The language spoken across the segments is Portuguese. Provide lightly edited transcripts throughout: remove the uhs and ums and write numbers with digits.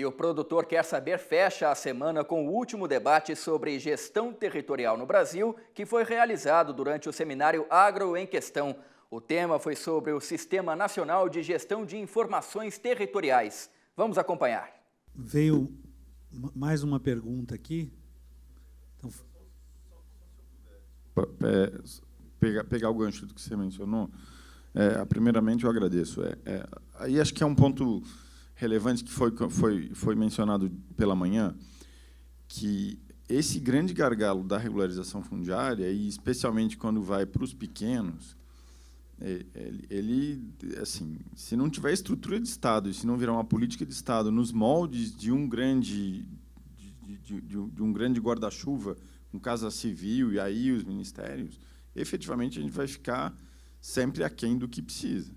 E o Produtor Quer Saber fecha a semana com o último debate sobre gestão territorial no Brasil, que foi realizado durante o seminário Agro em Questão. O tema foi sobre o Sistema Nacional de Gestão de Informações Territoriais. Vamos acompanhar. Veio mais uma pergunta aqui. Então... Pegar o gancho do que você mencionou, primeiramente eu agradeço. Aí acho que é um ponto relevante que foi mencionado pela manhã, que esse grande gargalo da regularização fundiária, e especialmente quando vai para os pequenos, ele, assim, se não tiver estrutura de Estado, e se não virar uma política de Estado nos moldes de um grande guarda-chuva, com Casa Civil e aí os ministérios, efetivamente a gente vai ficar sempre aquém do que precisa.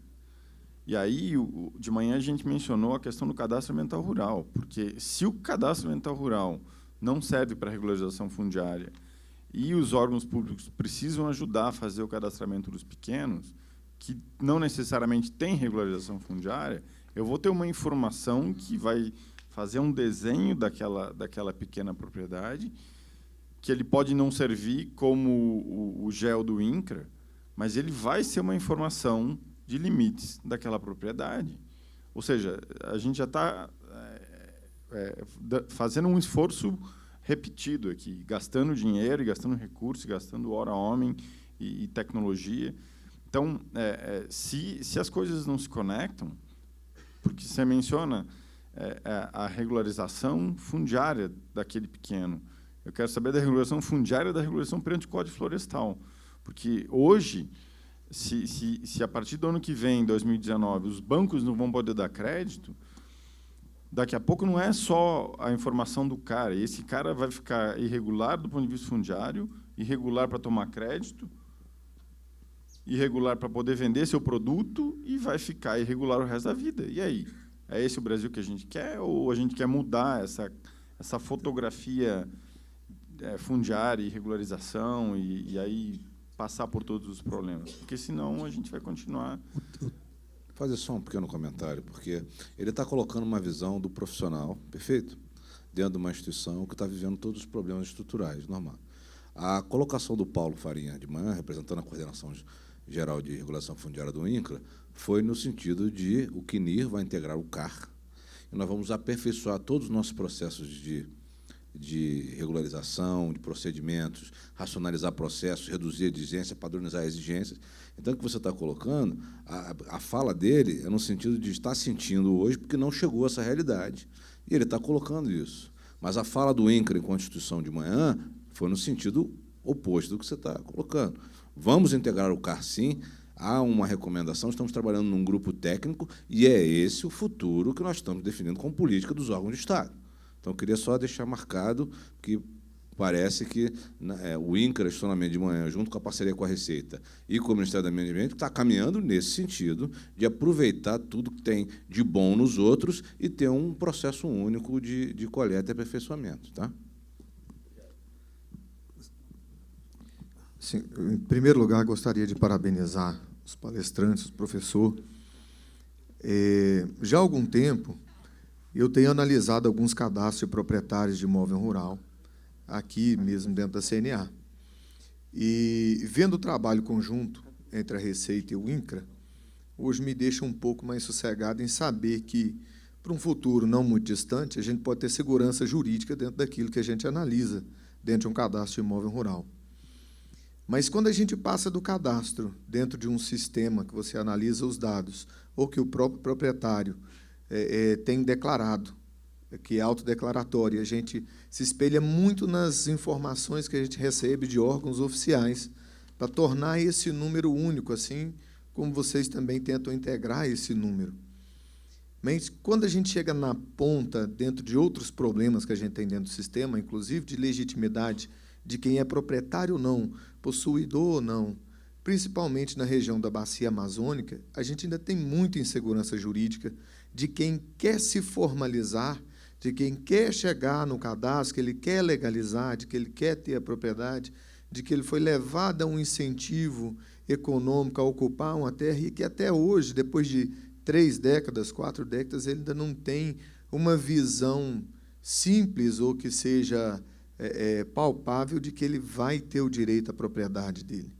E aí, de manhã, a gente mencionou a questão do cadastro ambiental rural, porque se o cadastro ambiental rural não serve para a regularização fundiária e os órgãos públicos precisam ajudar a fazer o cadastramento dos pequenos, que não necessariamente tem regularização fundiária, eu vou ter uma informação que vai fazer um desenho daquela pequena propriedade, que ele pode não servir como o GEL do INCRA, mas ele vai ser uma informação de limites daquela propriedade. Ou seja, a gente já está fazendo um esforço repetido aqui, gastando dinheiro, e gastando recursos, gastando hora-homem e tecnologia. Então, se as coisas não se conectam, porque você menciona a regularização fundiária daquele pequeno, eu quero saber da regulação fundiária e da regulação perante o Código Florestal, porque hoje, se a partir do ano que vem, 2019, os bancos não vão poder dar crédito, daqui a pouco não é só a informação do cara, esse cara vai ficar irregular do ponto de vista fundiário, irregular para tomar crédito, irregular para poder vender seu produto e vai ficar irregular o resto da vida. E aí? É esse o Brasil que a gente quer ou a gente quer mudar essa fotografia fundiária e regularização e aí passar por todos os problemas? Porque, senão, a gente vai continuar... Vou fazer só um pequeno comentário, porque ele está colocando uma visão do profissional, perfeito? Dentro de uma instituição que está vivendo todos os problemas estruturais, normal. A colocação do Paulo Farinha de manhã, representando a Coordenação Geral de Regulação Fundiária do INCRA, foi no sentido de o CNIR vai integrar o CAR, e nós vamos aperfeiçoar todos os nossos processos de regularização, de procedimentos, racionalizar processos, reduzir a exigência, padronizar exigências. Então, o que você está colocando, a fala dele é no sentido de estar sentindo hoje, porque não chegou a essa realidade. E ele está colocando isso. Mas a fala do INCRA em Constituição de manhã foi no sentido oposto do que você está colocando. Vamos integrar o CAR, sim. Há uma recomendação, estamos trabalhando num grupo técnico, e é esse o futuro que nós estamos definindo como política dos órgãos de Estado. Então, eu queria só deixar marcado que parece que o INCRA, Estacionamento de Manhã, junto com a parceria com a Receita e com o Ministério do Meio Ambiente, está caminhando nesse sentido de aproveitar tudo que tem de bom nos outros e ter um processo único de coleta e aperfeiçoamento. Tá? Sim, em primeiro lugar, gostaria de parabenizar os palestrantes, o professor. Já há algum tempo, eu tenho analisado alguns cadastros de proprietários de imóvel rural, aqui mesmo dentro da CNA. E, vendo o trabalho conjunto entre a Receita e o INCRA, hoje me deixa um pouco mais sossegado em saber que, para um futuro não muito distante, a gente pode ter segurança jurídica dentro daquilo que a gente analisa dentro de um cadastro de imóvel rural. Mas, quando a gente passa do cadastro dentro de um sistema que você analisa os dados, ou que o próprio proprietário tem declarado, que é autodeclaratório, a gente se espelha muito nas informações que a gente recebe de órgãos oficiais para tornar esse número único, assim como vocês também tentam integrar esse número. Mas, quando a gente chega na ponta, dentro de outros problemas que a gente tem dentro do sistema, inclusive de legitimidade de quem é proprietário ou não, possuidor ou não, principalmente na região da Bacia Amazônica, a gente ainda tem muita insegurança jurídica de quem quer se formalizar, de quem quer chegar no cadastro, que ele quer legalizar, de que ele quer ter a propriedade, de que ele foi levado a um incentivo econômico a ocupar uma terra e que até hoje, depois de 3 décadas, 4 décadas, ele ainda não tem uma visão simples ou que seja palpável de que ele vai ter o direito à propriedade dele,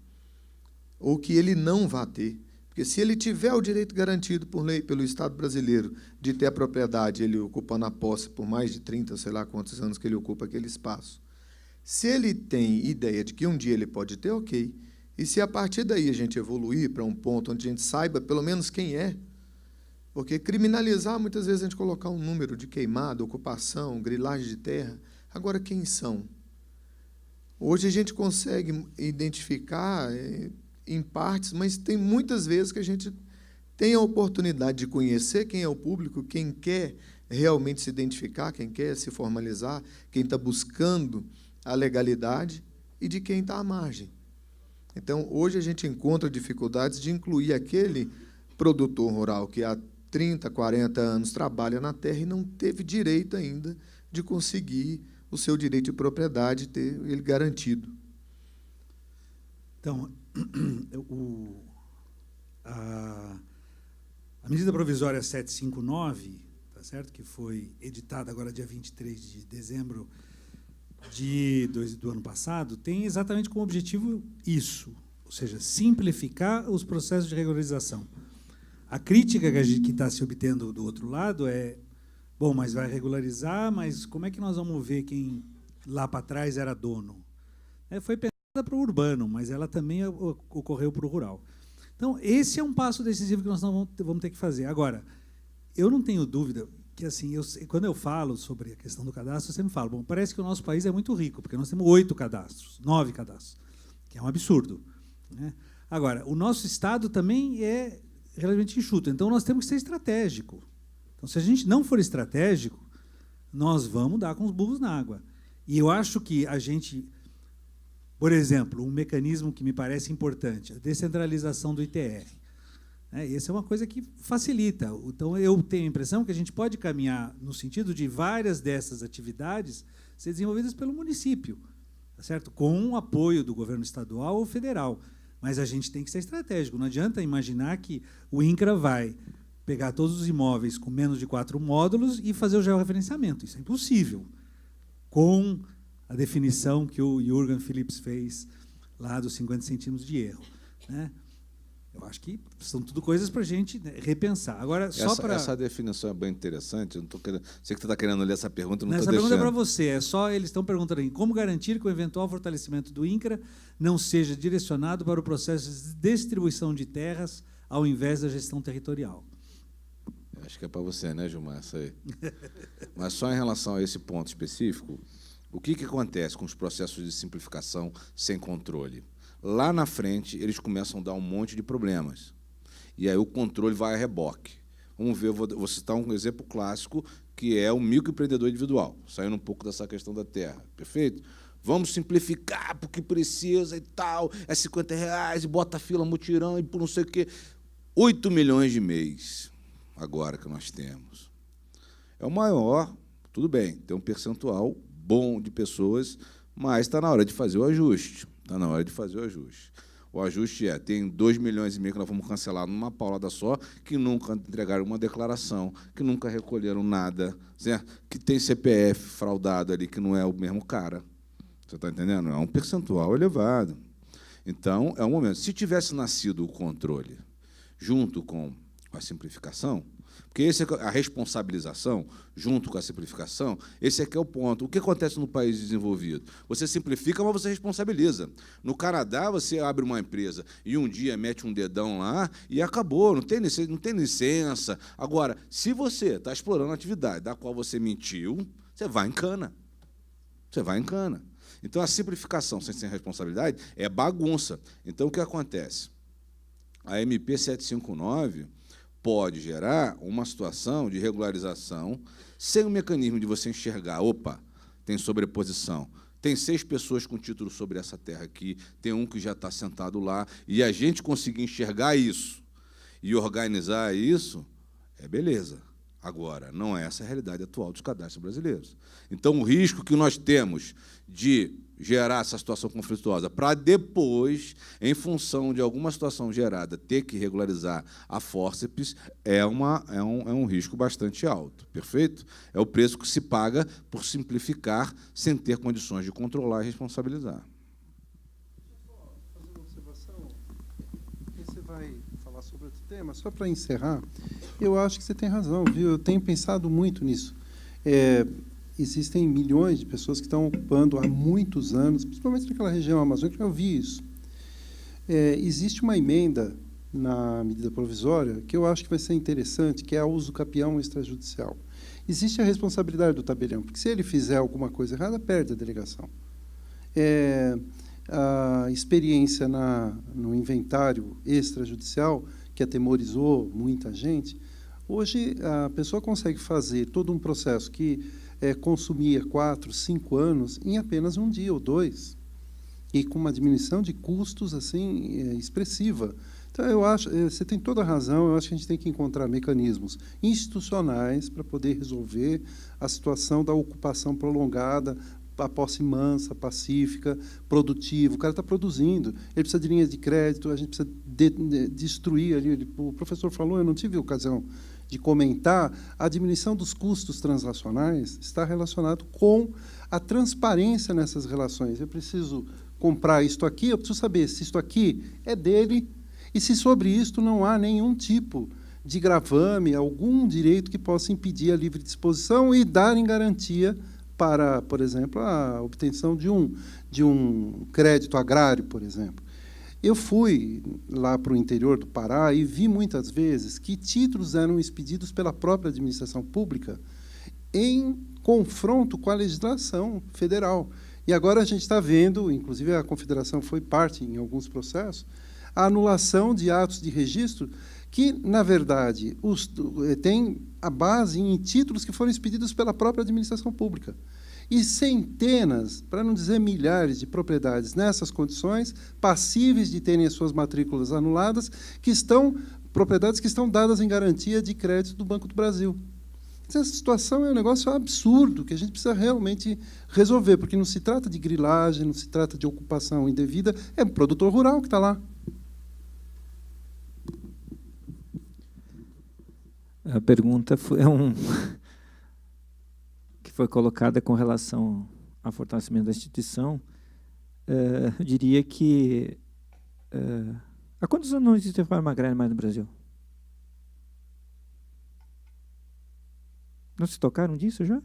ou que ele não vai ter. Porque se ele tiver o direito garantido por lei pelo Estado brasileiro de ter a propriedade, ele ocupando a posse por mais de 30, sei lá quantos anos que ele ocupa aquele espaço, se ele tem ideia de que um dia ele pode ter, ok. E se a partir daí a gente evoluir para um ponto onde a gente saiba pelo menos quem é, porque criminalizar, muitas vezes, a gente colocar um número de queimada, ocupação, grilagem de terra. Agora, quem são? Hoje a gente consegue identificar em partes, mas tem muitas vezes que a gente tem a oportunidade de conhecer quem é o público, quem quer realmente se identificar, quem quer se formalizar, quem está buscando a legalidade e de quem está à margem. Então, hoje a gente encontra dificuldades de incluir aquele produtor rural que há 30, 40 anos trabalha na terra e não teve direito ainda de conseguir o seu direito de propriedade, ter ele garantido. Então, a medida provisória 759, tá certo? Que foi editada agora dia 23 de dezembro do ano passado, tem exatamente como objetivo isso, ou seja, simplificar os processos de regularização. A crítica que está se obtendo do outro lado é, bom, mas vai regularizar, mas como é que nós vamos ver quem lá para trás era dono? Foi pensada para o urbano, mas ela também ocorreu para o rural. Então, esse é um passo decisivo que nós vamos ter que fazer. Agora, eu não tenho dúvida que, assim, quando eu falo sobre a questão do cadastro, eu sempre falo, bom, parece que o nosso país é muito rico, porque nós temos 8 cadastros, 9 cadastros, que é um absurdo, né? Agora, o nosso Estado também é relativamente enxuto, então nós temos que ser estratégico. Então, se a gente não for estratégico, nós vamos dar com os burros na água. E eu acho que a gente, por exemplo, um mecanismo que me parece importante, a descentralização do ITR. Essa é uma coisa que facilita. Então, eu tenho a impressão que a gente pode caminhar no sentido de várias dessas atividades ser desenvolvidas pelo município, tá certo? Com o apoio do governo estadual ou federal. Mas a gente tem que ser estratégico. Não adianta imaginar que o INCRA vai pegar todos os imóveis com menos de 4 módulos e fazer o georreferenciamento. Isso é impossível, com a definição que o Jürgen Phillips fez lá dos 50 centímetros de erro, né? Eu acho que são tudo coisas para a gente, né, repensar. Agora, só para... Essa definição é bem interessante. Eu não tô querendo... Sei que você está querendo ler essa pergunta, não estou deixando. Essa pergunta deixando. é para você. É só, eles estão perguntando aí, como garantir que o eventual fortalecimento do INCRA não seja direcionado para o processo de distribuição de terras ao invés da gestão territorial? Acho que é para você, né, Gilmar? Isso aí. Mas só em relação a esse ponto específico, o que acontece com os processos de simplificação sem controle? Lá na frente, eles começam a dar um monte de problemas. E aí o controle vai a reboque. Vamos ver, vou citar um exemplo clássico, que é o microempreendedor individual, saindo um pouco dessa questão da terra. Perfeito? Vamos simplificar, porque precisa e tal, é R$50, e bota a fila, mutirão, e por não sei o quê. 8 milhões de mês, agora que nós temos. É o maior, tudo bem, tem um percentual bom de pessoas, mas está na hora de fazer o ajuste. Está na hora de fazer o ajuste. O ajuste tem 2,5 milhões que nós vamos cancelar numa paulada só, que nunca entregaram uma declaração, que nunca recolheram nada, certo? Que tem CPF fraudado ali, que não é o mesmo cara. Você está entendendo? É um percentual elevado. Então, é um momento. Se tivesse nascido o controle junto com a simplificação, porque esse é a responsabilização, junto com a simplificação, esse aqui é o ponto. O que acontece no país desenvolvido? Você simplifica, mas você responsabiliza. No Canadá, você abre uma empresa e um dia mete um dedão lá e acabou, não tem licença. Agora, se você está explorando a atividade da qual você mentiu, você vai em cana. Você vai em cana. Então, a simplificação sem responsabilidade é bagunça. Então, o que acontece? A MP 759... pode gerar uma situação de regularização sem o mecanismo de você enxergar, opa, tem sobreposição, tem 6 pessoas com título sobre essa terra aqui, tem um que já está sentado lá, e a gente conseguir enxergar isso e organizar isso, beleza. Agora, não é essa a realidade atual dos cadastros brasileiros. Então, o risco que nós temos de gerar essa situação conflituosa, para depois, em função de alguma situação gerada, ter que regularizar a fórceps, é um risco bastante alto. Perfeito? É o preço que se paga por simplificar sem ter condições de controlar e responsabilizar. Fazer uma observação. Você vai falar sobre outro tema. Só para encerrar, eu acho que você tem razão, viu? Eu tenho pensado muito nisso. Existem milhões de pessoas que estão ocupando há muitos anos, principalmente naquela região amazônica, eu vi isso. Existe uma emenda na medida provisória que eu acho que vai ser interessante, que é a uso do capião extrajudicial. Existe a responsabilidade do tabelião, porque se ele fizer alguma coisa errada, perde a delegação. A experiência no inventário extrajudicial, que atemorizou muita gente, hoje a pessoa consegue fazer todo um processo que consumia 4, 5 anos em apenas um dia ou 2, e com uma diminuição de custos assim expressiva. Então, eu acho, você tem toda a razão, eu acho que a gente tem que encontrar mecanismos institucionais para poder resolver a situação da ocupação prolongada, a posse mansa, pacífica, produtiva. O cara está produzindo, ele precisa de linhas de crédito, a gente precisa destruir ali. O professor falou, eu não tive ocasião de comentar, a diminuição dos custos transacionais está relacionado com a transparência nessas relações. Eu preciso comprar isto aqui, eu preciso saber se isto aqui é dele e se sobre isto não há nenhum tipo de gravame, algum direito que possa impedir a livre disposição e dar em garantia para, por exemplo, a obtenção de um crédito agrário, por exemplo. Eu fui lá para o interior do Pará e vi muitas vezes que títulos eram expedidos pela própria administração pública em confronto com a legislação federal. E agora a gente está vendo, inclusive a Confederação foi parte em alguns processos, a anulação de atos de registro que, na verdade, tem a base em títulos que foram expedidos pela própria administração pública. E centenas, para não dizer milhares, de propriedades nessas condições, passíveis de terem as suas matrículas anuladas, propriedades que estão dadas em garantia de crédito do Banco do Brasil. Essa situação é um negócio absurdo, que a gente precisa realmente resolver, porque não se trata de grilagem, não se trata de ocupação indevida, é um produtor rural que está lá. A pergunta que foi colocada com relação ao fortalecimento da instituição. Eu diria que há quantos anos não existe reforma agrária mais no Brasil? Não se tocaram disso já?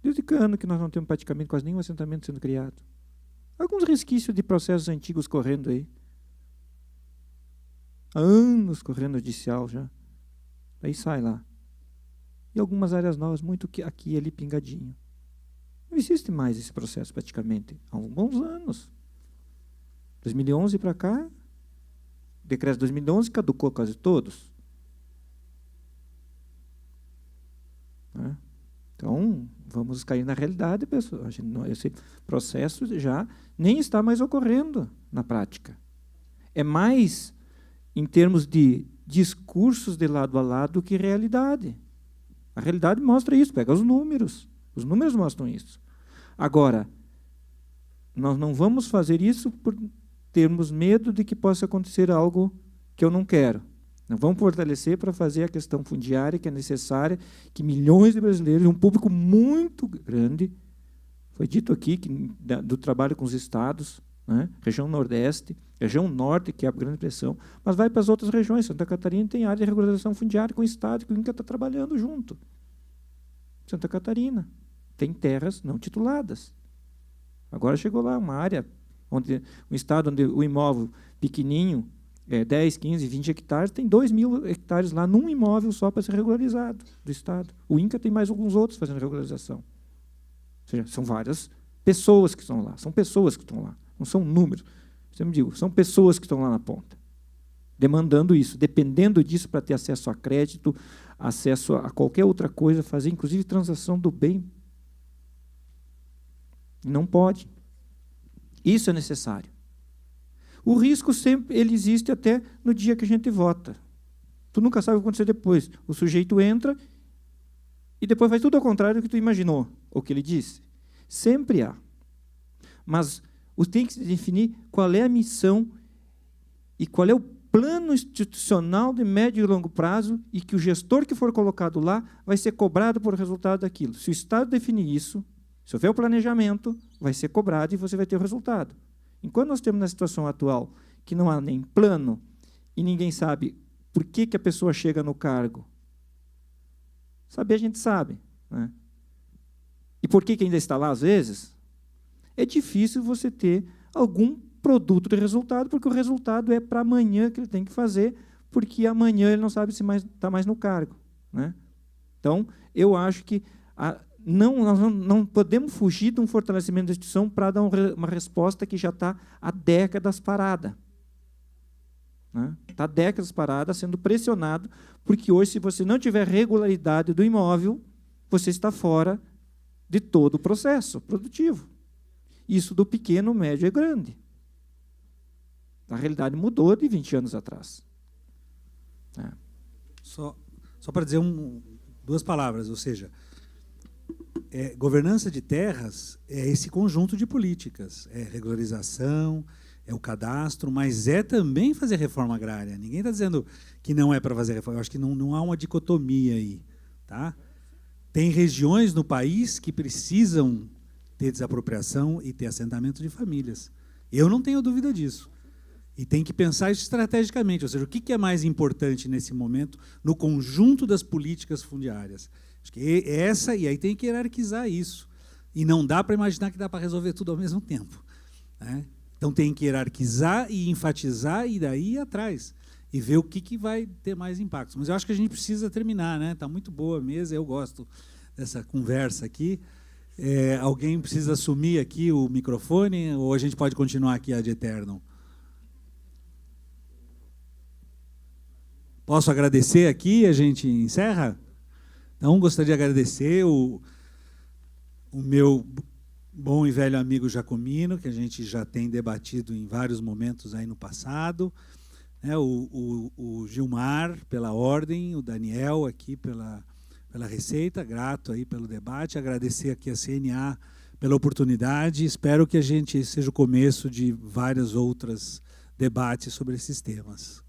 Desde que ano que nós não temos praticamente quase nenhum assentamento sendo criado. Alguns resquícios de processos antigos correndo aí. Há anos correndo judicial já. Aí sai lá. E algumas áreas novas, muito aqui e ali pingadinho. Não existe mais esse processo praticamente há uns bons anos. 2011 para cá, o decreto de 2011 caducou quase todos. Então, vamos cair na realidade, pessoal. Esse processo já nem está mais ocorrendo na prática. É mais em termos de discursos de lado a lado que realidade. A realidade mostra isso, pega os números mostram isso. Agora, nós não vamos fazer isso por termos medo de que possa acontecer algo que eu não quero. Nós vamos fortalecer para fazer a questão fundiária, que é necessária, que milhões de brasileiros, um público muito grande, foi dito aqui, do trabalho com os estados, né? Região Nordeste, região Norte, que é a grande pressão, mas vai para as outras regiões. Santa Catarina tem área de regularização fundiária com o Estado, que o INCRA está trabalhando junto. Santa Catarina tem terras não tituladas. Agora chegou lá uma área, um estado onde o imóvel pequenininho, 10, 15, 20 hectares, tem 2.000 hectares lá num imóvel só para ser regularizado do Estado. O INCRA tem mais alguns outros fazendo regularização. Ou seja, são várias pessoas que estão lá, não são números. Eu digo, são pessoas que estão lá na ponta, demandando isso, dependendo disso para ter acesso a crédito, acesso a qualquer outra coisa, fazer inclusive transação do bem. Não pode. Isso é necessário. O risco sempre ele existe até no dia que a gente vota. Tu nunca sabe o que vai acontecer depois. O sujeito entra e depois faz tudo ao contrário do que tu imaginou, ou que ele disse. Sempre há. mas tem que se definir qual é a missão e qual é o plano institucional de médio e longo prazo e que o gestor que for colocado lá vai ser cobrado por resultado daquilo. Se o Estado definir isso, se houver o planejamento, vai ser cobrado e você vai ter o resultado. Enquanto nós temos na situação atual que não há nem plano e ninguém sabe por que a pessoa chega no cargo, saber a gente sabe, né? E por que ainda está lá às vezes? É difícil você ter algum produto de resultado, porque o resultado é para amanhã que ele tem que fazer, porque amanhã ele não sabe se está mais no cargo, né? Então, eu acho que nós não podemos fugir de um fortalecimento da instituição para dar uma resposta que já está há décadas parada. Está há décadas parada, sendo pressionado, porque hoje, se você não tiver regularidade do imóvel, você está fora de todo o processo produtivo. Isso do pequeno, médio e grande. A realidade mudou de 20 anos atrás. Só para dizer duas palavras, ou seja, governança de terras é esse conjunto de políticas, é regularização, é o cadastro, mas é também fazer reforma agrária. Ninguém está dizendo que não é para fazer reforma. Eu acho que não há uma dicotomia aí. Tá? Tem regiões no país que precisam ter desapropriação e ter assentamento de famílias. Eu não tenho dúvida disso. E tem que pensar isso estrategicamente, ou seja, o que é mais importante nesse momento no conjunto das políticas fundiárias. Acho que essa, e aí tem que hierarquizar isso. E não dá para imaginar que dá para resolver tudo ao mesmo tempo, né? Então tem que hierarquizar e enfatizar e daí ir atrás. E ver o que vai ter mais impacto. Mas eu acho que a gente precisa terminar, né? Está muito boa a mesa, eu gosto dessa conversa aqui. Alguém precisa assumir aqui o microfone ou a gente pode continuar aqui ad eternum? Posso agradecer aqui e a gente encerra? Então, gostaria de agradecer o meu bom e velho amigo Jacomino, que a gente já tem debatido em vários momentos aí no passado, né? O Gilmar, pela ordem, o Daniel aqui pela receita, grato aí pelo debate, agradecer aqui a CNA pela oportunidade, espero que a gente seja o começo de vários outros debates sobre esses temas.